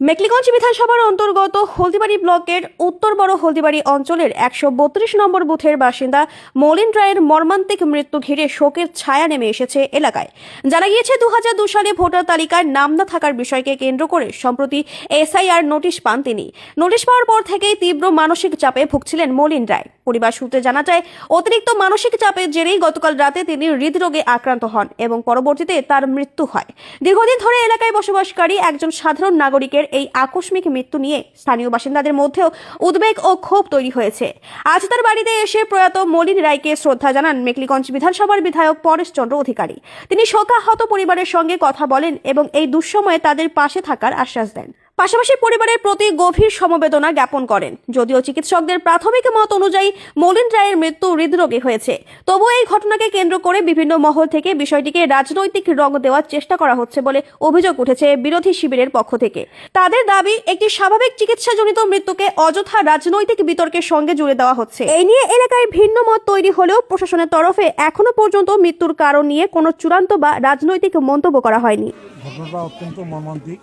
মেকলিগঞ্জ বিধানসভার অন্তর্গত হলদিবাড়ি ব্লকের উত্তর বড় হলদিবাড়ি অঞ্চলের 132 নম্বর বুথের বাসিন্দা মলিন রায়ের মর্মান্তিক মৃত্যু ঘিরে শোকের ছায়া নেমে এসেছে এলাকায়। জানা গিয়েছে 2002 সালে ভোটার তালিকায় নাম না থাকার বিষয়কে কেন্দ্র করে সম্প্রতি এসআইআর নোটিশ পান তিনি। নোটিশ পাওয়ার পর থেকেই তীব্র মানসিক চাপে ভুগছিলেন মলিন রায়। পরিবার সূত্রে জানা যায়, অতিরিক্ত মানসিক চাপের জেরেই গতকাল রাতে তিনি হৃদরোগে আক্রান্ত হন এবং পরবর্তীতে তার মৃত্যু হয়। দীর্ঘদিন ধরে এলাকায় বসবাসকারী একজন সাধারণ নাগরিকের এই আকস্মিক মৃত্যু নিয়ে স্থানীয় বাসিন্দাদের মধ্যেও উদ্বেগ ও ক্ষোভ তৈরি হয়েছে। আজ তার বাড়িতে এসে প্রয়াত মলিন রায়কে শ্রদ্ধা জানান মেকলিগঞ্জ বিধানসভার বিধায়ক পরেশ চন্দ্র অধিকারী। তিনি শোকাহত পরিবারের সঙ্গে কথা বলেন এবং এই দুঃসময়ে তাদের পাশে থাকার আশ্বাস দেন। পাশাপাশি পরিবারের প্রতি গভীর সমবেদনা জ্ঞাপন করেন। যদিও চিকিৎসকদের প্রাথমিক মত অনুযায়ী মলিন রায়ের মৃত্যু হৃদরোগে হয়েছে, তবুও এই ঘটনাকে কেন্দ্র করে বিভিন্ন মহল থেকে বিষয়টিকে রাজনৈতিক রং দেওয়ার চেষ্টা করা হচ্ছে বলে অভিযোগ উঠেছে বিরোধী শিবিরের পক্ষ থেকে। তাদের দাবি, একটি স্বাভাবিক চিকিৎসাজনিত মৃত্যুকে অযথা রাজনৈতিক বিতর্কের সঙ্গে জুড়ে দেওয়া হচ্ছে। এই নিয়ে এলাকায় ভিন্ন মত তৈরি হলেও প্রশাসনের তরফে এখনো পর্যন্ত মৃত্যুর কারণ নিয়ে কোনো চূড়ান্ত বা রাজনৈতিক মন্তব্য করা হয়নি। ঘটনাটা অত্যন্ত মর্মান্তিক।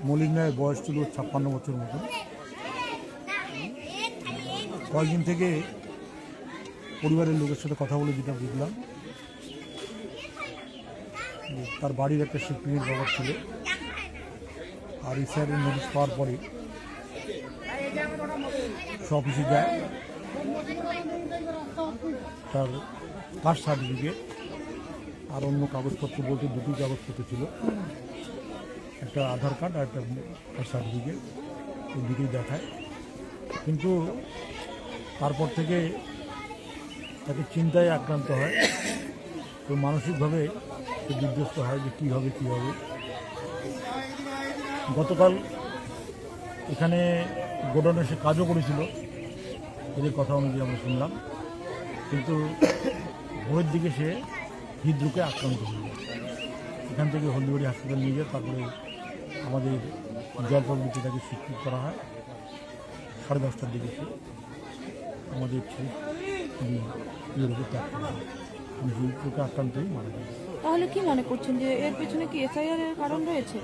মলিন রায়ের বয়স ছিল 56 বছর মতো। কয়েকদিন থেকে পরিবারের লোকের সাথে কথা বলে যেটা বুঝলাম, তার বাড়ির একটা সিকিউরিটির ব্যাপার ছিল, আর এসআইআর নোটিশ পাওয়ার পরে সে অফিসে যায়। তার কাস্ট সার্টিফিকেট আর অন্য কাগজপত্র বলতে দুটি কাগজপত্র ছিল, একটা আধার কার্ড আর একটা কাস্ট সার্টিফিকেট, এই দুটোই দেখায়। কিন্তু তারপর থেকে তাকে চিন্তায় আক্রান্ত হয়, তো মানসিকভাবে সে বিধ্বস্ত হয় যে কী হবে। গতকাল এখানে গোডাউনে সে কাজও করেছিল, এদের কথা অনুযায়ী আমরা শুনলাম, কিন্তু ভোরের দিকে সে হৃদরোগে আক্রান্ত হল। এখান থেকে হলদিবাড়ি হাসপাতাল নিয়ে যায়, তারপরে আমাদের জলপাইগুড়িতে তাকে শিফট করা হয়। 10:30টার দিকে সে আমাদের হৃদরোগে ত্যাগ করা হয়, হৃদরোগে আক্রান্তই মারা যায়। তাহলে কি মনে করছেন যে এর পেছনে কি এসআইআর এর কারণ রয়েছে?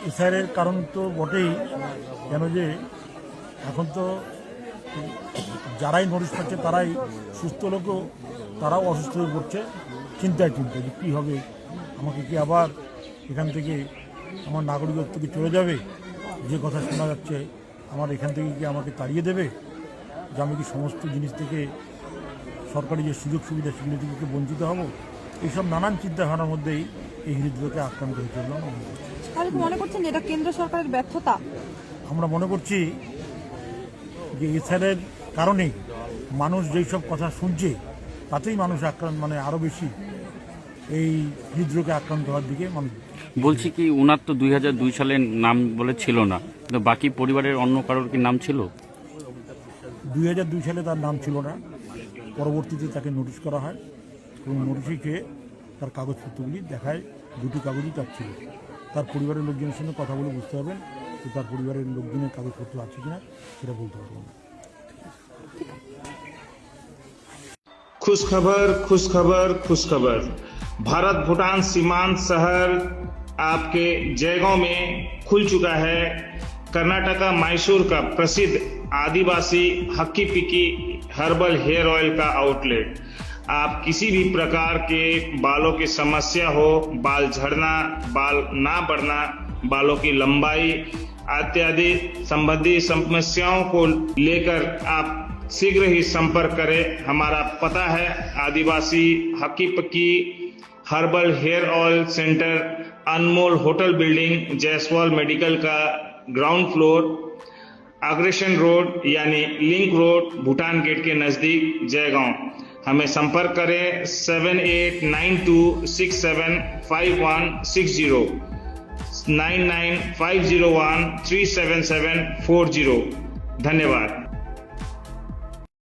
এসআইআর এর কারণ তো বটেই, কেন যে এখন তো যারাই নোটিশ পাচ্ছে তারাই সুস্থ লোকও তারাও অসুস্থ হয়ে পড়ছে, চিন্তায় যে কী হবে, আমাকে কি আবার এখান থেকে আমার নাগরিকত্ব থেকে চলে যাবে, যে কথা শোনা যাচ্ছে আমার এখান থেকে কি আমাকে তাড়িয়ে দেবে, যে আমি কি সমস্ত জিনিস থেকে সরকারি যে সুযোগ সুবিধা সেগুলি থেকে বঞ্চিত হব, এইসব নানান চিন্তাভাবনার মধ্যেই এই হৃদরোগে আক্রান্ত হয়েছে। তাহলে কি মনে করছেন যে এটা কেন্দ্র সরকারের ব্যর্থতা? আমরা মনে করছি যে এসআইআরের কারণেই মানুষ যেই সব কথা শুনছে তাতেই মানুষ আক্রান্ত, আরও বেশি এই হৃদরোগে আক্রান্ত হওয়ার দিকে মানুষ। বলছি কি, ওনার তো 2002 সালের নাম বলে ছিল না, কিন্তু বাকি পরিবারের অন্য কারোর কি নাম ছিল? 2002 সালে তার নাম ছিল না, পরবর্তীতে তাকে নোটিশ করা হয় এবং নোটিশে খেয়ে তার কাগজপত্রগুলি দেখায়, দুটি কাগজই তার ছিল। তার পরিবারের লোকজনের সঙ্গে কথা বলে বুঝতে পারবেন যে তার পরিবারের লোকজনের কাগজপত্র আছে কিনা সেটা বলতে পারবেন। खुशखबर। भारत भूटान सीमांत शहर आपके जयगांव में खुल चुका है कर्नाटका मैसूर का प्रसिद्ध आदिवासी हक्की पिक्की हर्बल हेयर ऑयल का आउटलेट। आप किसी भी प्रकार के बालों की समस्या हो, बाल झड़ना, बाल ना बढ़ना, बालों की लंबाई इत्यादि संबंधी समस्याओं को लेकर आप शीघ्र ही संपर्क करें। हमारा पता है आदिवासी हक्की पक्की हर्बल हेयर ऑयल सेंटर, अनमोल होटल बिल्डिंग, जयसवाल मेडिकल का ग्राउंड फ्लोर, अग्रेशन रोड यानी लिंक रोड, भूटान गेट के नजदीक, जयगांव। हमें संपर्क करें 7892675160 9950137740। धन्यवाद।